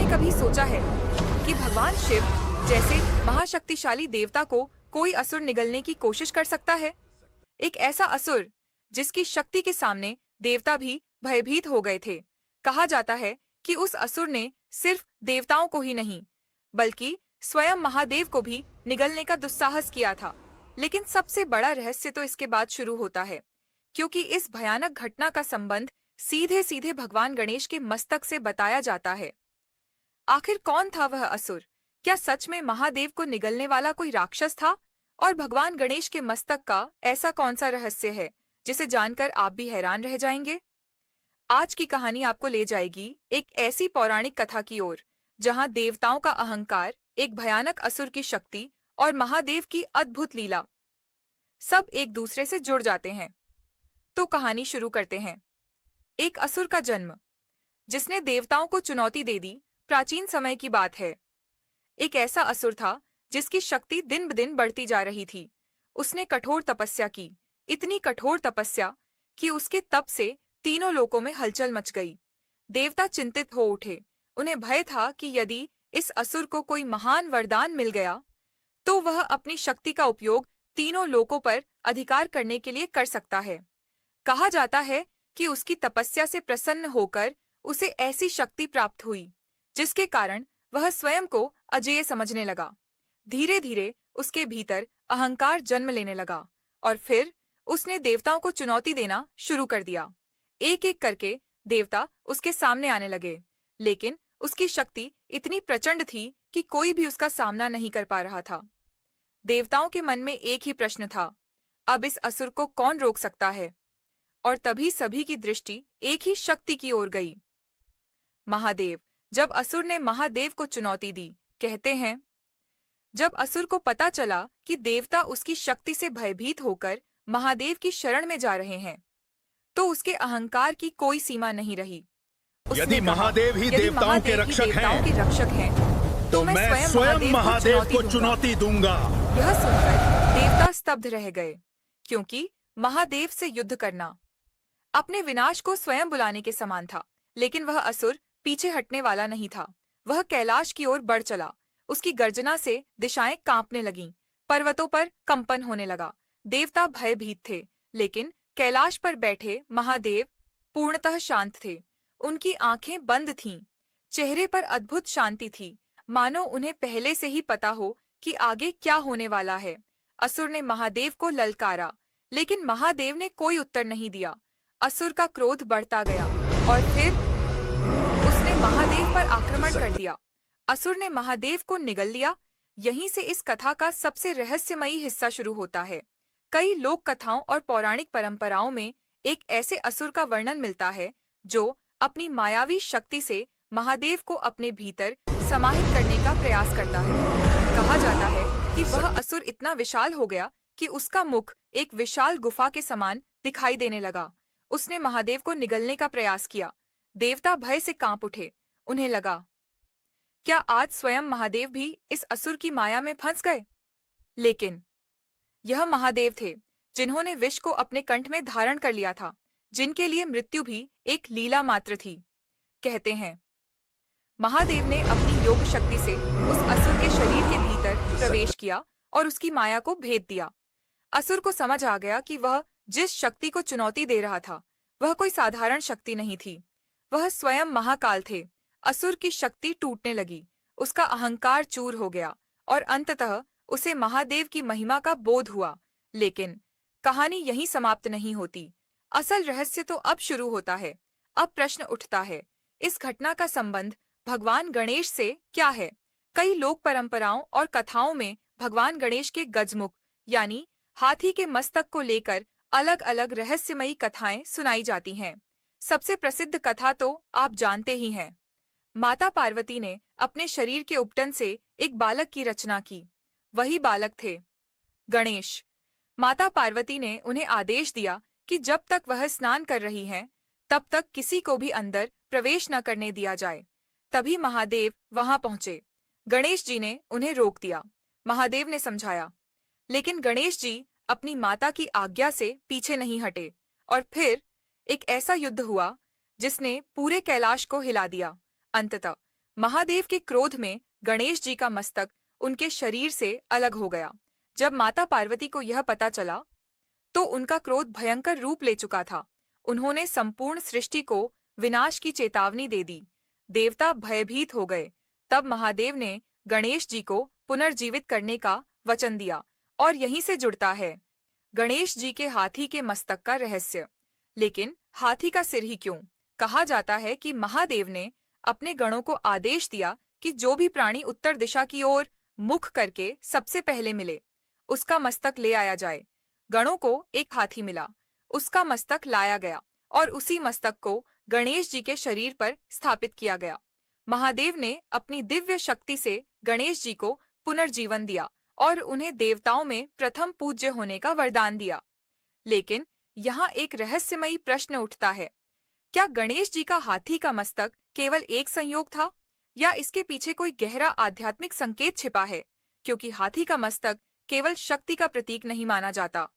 आपने कभी सोचा है कि भगवान शिव जैसे महाशक्तिशाली देवता को कोई असुर निगलने की कोशिश कर सकता है? एक ऐसा असुर जिसकी शक्ति के सामने देवता भी भयभीत हो गए थे। कहा जाता है कि उस असुर ने सिर्फ देवताओं को ही नहीं, बल्कि स्वयं महादेव को भी निगलने का दुस्साहस किया था। लेकिन सबसे बड़ा रहस्य तो इसके बाद शुरू होता है, क्योंकि इस भयानक घटना का संबंध सीधे सीधे भगवान गणेश के मस्तक से बताया जाता है। आखिर कौन था वह असुर? क्या सच में महादेव को निगलने वाला कोई राक्षस था? और भगवान गणेश के मस्तक का ऐसा कौन सा रहस्य है जिसे जानकर आप भी हैरान रह जाएंगे? आज की कहानी आपको ले जाएगी एक ऐसी पौराणिक कथा की ओर जहां देवताओं का अहंकार, एक भयानक असुर की शक्ति और महादेव की अद्भुत लीला सब एक दूसरे से जुड़ जाते हैं। तो कहानी शुरू करते हैं। एक असुर का जन्म, जिसने देवताओं को चुनौती दे दी। प्राचीन समय की बात है। एक ऐसा असुर था जिसकी शक्ति दिन ब दिन बढ़ती जा रही थी। उसने कठोर तपस्या की, इतनी कठोर तपस्या कि उसके तप से तीनों लोकों में हलचल मच गई। देवता चिंतित हो उठे। उन्हें भय था कि यदि इस असुर को कोई महान वरदान मिल गया तो वह अपनी शक्ति का उपयोग तीनों लोकों पर अधिकार करने के लिए कर सकता है। कहा जाता है कि उसकी तपस्या से प्रसन्न होकर उसे ऐसी शक्ति प्राप्त हुई जिसके कारण वह स्वयं को अजेय समझने लगा। धीरे धीरे उसके भीतर अहंकार जन्म लेने लगा और फिर उसने देवताओं को चुनौती देना शुरू कर दिया। एक एक करके देवता उसके सामने आने लगे, लेकिन उसकी शक्ति इतनी प्रचंड थी कि कोई भी उसका सामना नहीं कर पा रहा था। देवताओं के मन में एक ही प्रश्न था, अब इस असुर को कौन रोक सकता है? और तभी सभी की दृष्टि एक ही शक्ति की ओर गई, महादेव। जब असुर ने महादेव को चुनौती दी, कहते हैं, जब असुर को पता चला कि देवता उसकी शक्ति से भयभीत होकर महादेव की शरण में जा रहे हैं, तो उसके अहंकार की कोई सीमा नहीं रही। यदि महादेव ही देवताओं के रक्षक हैं, तो मैं स्वयं महादेव को चुनौती दूंगा। यह सुनकर देवता स्तब्ध रह गए, क्योंकि महादेव से युद्ध करना अपने विनाश को स्वयं बुलाने के समान था। लेकिन वह असुर पीछे हटने वाला नहीं था। वह कैलाश की ओर बढ़ चला। उसकी गर्जना से दिशाएं कांपने लगीं, पर्वतों पर कंपन होने लगा। देवता भयभीत थे, लेकिन कैलाश पर बैठे महादेव पूर्णतः शांत थे। उनकी आंखें बंद थीं, चेहरे पर अद्भुत शांति थी, मानो उन्हें पहले से ही पता हो कि आगे क्या होने वाला है। असुर ने महादेव को ललकारा, लेकिन महादेव ने कोई उत्तर नहीं दिया। असुर का क्रोध बढ़ता गया और फिर उसने महादेव पर आक्रमण कर दिया। असुर ने महादेव को निगल लिया। यहीं से इस कथा का सबसे रहस्यमयी हिस्सा शुरू होता है। कई लोक कथाओं और पौराणिक परंपराओं में एक ऐसे असुर का वर्णन मिलता है जो अपनी मायावी शक्ति से महादेव को अपने भीतर समाहित करने का प्रयास करता है। कहा जाता है कि वह असुर इतना विशाल हो गया कि उसका मुख एक विशाल गुफा के समान दिखाई देने लगा। उसने महादेव को निगलने का प्रयास किया। देवता भय से कांप उठे। उन्हें लगा, क्या आज स्वयं महादेव भी इस असुर की माया में फंस गए? लेकिन यह महादेव थे जिन्होंने विष को अपने कंठ में धारण कर लिया था, जिनके लिए मृत्यु भी एक लीला मात्र थी। कहते हैं, महादेव ने अपनी योग शक्ति से उस असुर के शरीर के भीतर प्रवेश किया और उसकी माया को भेद दिया। असुर को समझ आ गया कि वह जिस शक्ति को चुनौती दे रहा था वह कोई साधारण शक्ति नहीं थी, वह स्वयं महाकाल थे। असुर की शक्ति टूटने लगी, उसका अहंकार चूर हो गया और अंततः उसे महादेव की महिमा का बोध हुआ। लेकिन कहानी यहीं समाप्त नहीं होती। असल रहस्य तो अब शुरू होता है। अब प्रश्न उठता है, इस घटना का संबंध भगवान गणेश से क्या है? कई लोक परंपराओं और कथाओं में भगवान गणेश के गजमुख यानी हाथी के मस्तक को लेकर अलग अलग रहस्यमयी कथाएं सुनाई जाती हैं। सबसे प्रसिद्ध कथा तो आप जानते ही हैं। माता पार्वती ने अपने शरीर के उपटन से एक बालक की रचना की। वही बालक थे गणेश। माता पार्वती ने उन्हें आदेश दिया कि जब तक वह स्नान कर रही हैं, तब तक किसी को भी अंदर प्रवेश न करने दिया जाए। तभी महादेव वहां पहुंचे। गणेश जी ने उन्हें रोक दिया। महादेव ने समझाया, लेकिन गणेश जी अपनी माता की आज्ञा से पीछे नहीं हटे और फिर एक ऐसा युद्ध हुआ जिसने पूरे कैलाश को हिला दिया। अंततः महादेव के क्रोध में गणेश जी का मस्तक उनके शरीर से अलग हो गया। जब माता पार्वती को यह पता चला तो उनका क्रोध भयंकर रूप ले चुका था। उन्होंने संपूर्ण सृष्टि को विनाश की चेतावनी दे दी। देवता भयभीत हो गए। तब महादेव ने गणेश जी को पुनर्जीवित करने का वचन दिया। और यहीं से जुड़ता है गणेश जी के हाथी के मस्तक का रहस्य। लेकिन हाथी का सिर ही क्यों? कहा जाता है कि महादेव ने अपने गणों को आदेश दिया कि जो भी प्राणी उत्तर दिशा की ओर मुख करके सबसे पहले मिले, उसका मस्तक ले आया जाए। गणों को एक हाथी मिला, उसका मस्तक लाया गया और उसी मस्तक को गणेश जी के शरीर पर स्थापित किया गया। महादेव ने अपनी दिव्य शक्ति से गणेश जी को पुनर्जीवन दिया और उन्हें देवताओं में प्रथम पूज्य होने का वरदान दिया। लेकिन यहाँ एक रहस्यमयी प्रश्न उठता है, क्या गणेश जी का हाथी का मस्तक केवल एक संयोग था या इसके पीछे कोई गहरा आध्यात्मिक संकेत छिपा है? क्योंकि हाथी का मस्तक केवल शक्ति का प्रतीक नहीं माना जाता,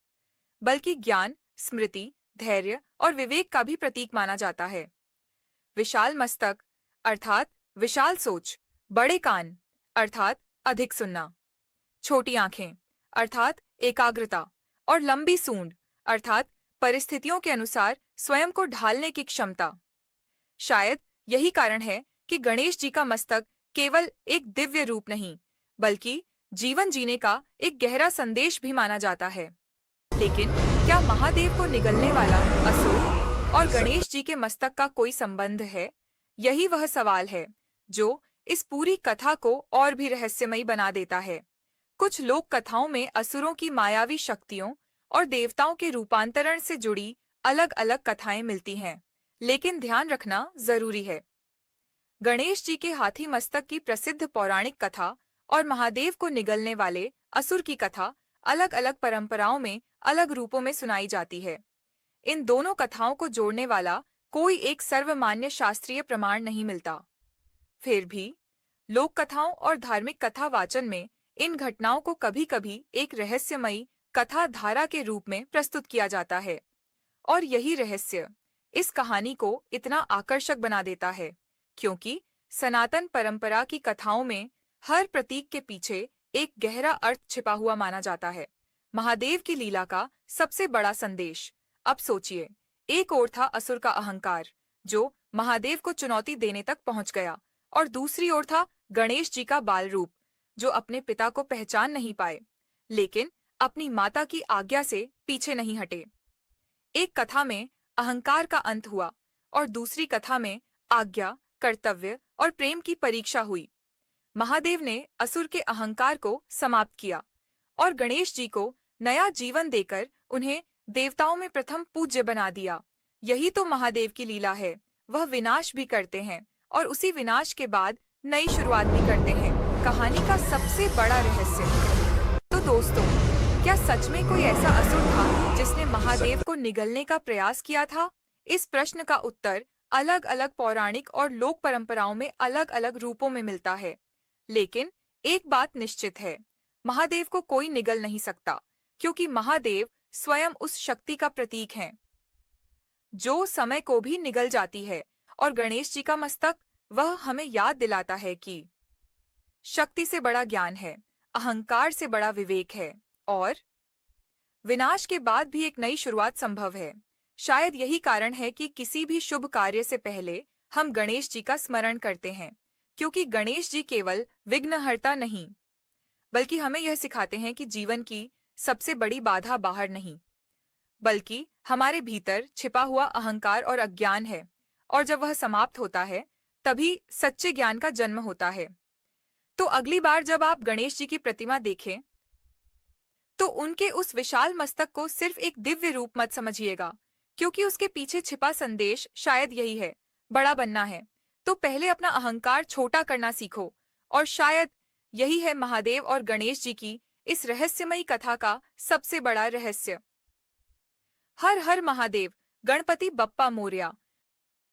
बल्कि ज्ञान, स्मृति, धैर्य और विवेक का भी प्रतीक माना जाता है। विशाल मस्तक अर्थात विशाल सोच, बड़े कान अर्थात अधिक सुनना, छोटी आंखें अर्थात एकाग्रता और लंबी सूंड अर्थात परिस्थितियों के अनुसार स्वयं को ढालने की क्षमता। शायद यही कारण है कि गणेश जी का मस्तक केवल एक दिव्य रूप नहीं, बल्कि जीवन जीने का एक गहरा संदेश भी माना जाता है। लेकिन क्या महादेव को निगलने वाला असुर और गणेश जी के मस्तक का कोई संबंध है? यही वह सवाल है जो इस पूरी कथा को और भी रहस्यमयी बना देता है। कुछ लोक कथाओं में असुरों की मायावी शक्तियों और देवताओं के रूपांतरण से जुड़ी अलग अलग कथाएं मिलती हैं, लेकिन ध्यान रखना जरूरी है। गणेश जी के हाथी मस्तक की प्रसिद्ध पौराणिक कथा और महादेव को निगलने वाले असुर की कथा अलग अलग परंपराओं में अलग रूपों में सुनाई जाती है। इन दोनों कथाओं को जोड़ने वाला कोई एक सर्वमान्य शास्त्रीय प्रमाण नहीं मिलता। फिर भी लोक कथाओं और धार्मिक कथा वाचन में इन घटनाओं को कभी-कभी एक रहस्यमयी कथा धारा के रूप में प्रस्तुत किया जाता है। और यही रहस्य इस कहानी को इतना आकर्षक बना देता है, क्योंकि सनातन परंपरा की कथाओं में हर प्रतीक के पीछे एक गहरा अर्थ छिपा हुआ माना जाता है। महादेव की लीला का सबसे बड़ा संदेश। अब सोचिए, एक ओर था असुर का अहंकार जो महादेव को चुनौती देने तक पहुंच गया, और दूसरी ओर था गणेश जी का बाल रूप जो अपने पिता को पहचान नहीं पाए, लेकिन अपनी माता की आज्ञा से पीछे नहीं हटे। एक कथा में अहंकार का अंत हुआ और दूसरी कथा में आज्ञा, कर्तव्य और प्रेम की परीक्षा हुई। महादेव ने असुर के अहंकार को समाप्त किया और गणेश जी को नया जीवन देकर उन्हें देवताओं में प्रथम पूज्य बना दिया। यही तो महादेव की लीला है। वह विनाश भी करते हैं और उसी विनाश के बाद नई शुरुआत भी करते हैं। कहानी का सबसे बड़ा रहस्य। तो दोस्तों, क्या सच में कोई ऐसा असुर था जिसने महादेव को निगलने का प्रयास किया था? इस प्रश्न का उत्तर अलग अलग पौराणिक और लोक परंपराओं में अलग अलग रूपों में मिलता है। लेकिन एक बात निश्चित है, महादेव को कोई निगल नहीं सकता, क्योंकि महादेव स्वयं उस शक्ति का प्रतीक हैं जो समय को भी निगल जाती है। और गणेश जी का मस्तक, वह हमें याद दिलाता है कि शक्ति से बड़ा ज्ञान है, अहंकार से बड़ा विवेक है और विनाश के बाद भी एक नई शुरुआत संभव है। शायद यही कारण है कि किसी भी शुभ कार्य से पहले हम गणेश जी का स्मरण करते हैं, क्योंकि गणेश जी केवल विघ्नहर्ता नहीं, बल्कि हमें यह सिखाते हैं कि जीवन की सबसे बड़ी बाधा बाहर नहीं, बल्कि हमारे भीतर छिपा हुआ अहंकार और अज्ञान है। और जब वह समाप्त होता है, तभी सच्चे ज्ञान का जन्म होता है। तो अगली बार जब आप गणेश जी की प्रतिमा देखें, तो उनके उस विशाल मस्तक को सिर्फ एक दिव्य रूप मत समझिएगा, क्योंकि उसके पीछे छिपा संदेश शायद यही है, बड़ा बनना है तो पहले अपना अहंकार छोटा करना सीखो। और शायद यही है महादेव और गणेश जी की इस रहस्यमयी कथा का सबसे बड़ा रहस्य। हर हर महादेव, गणपति बप्पा मोरया।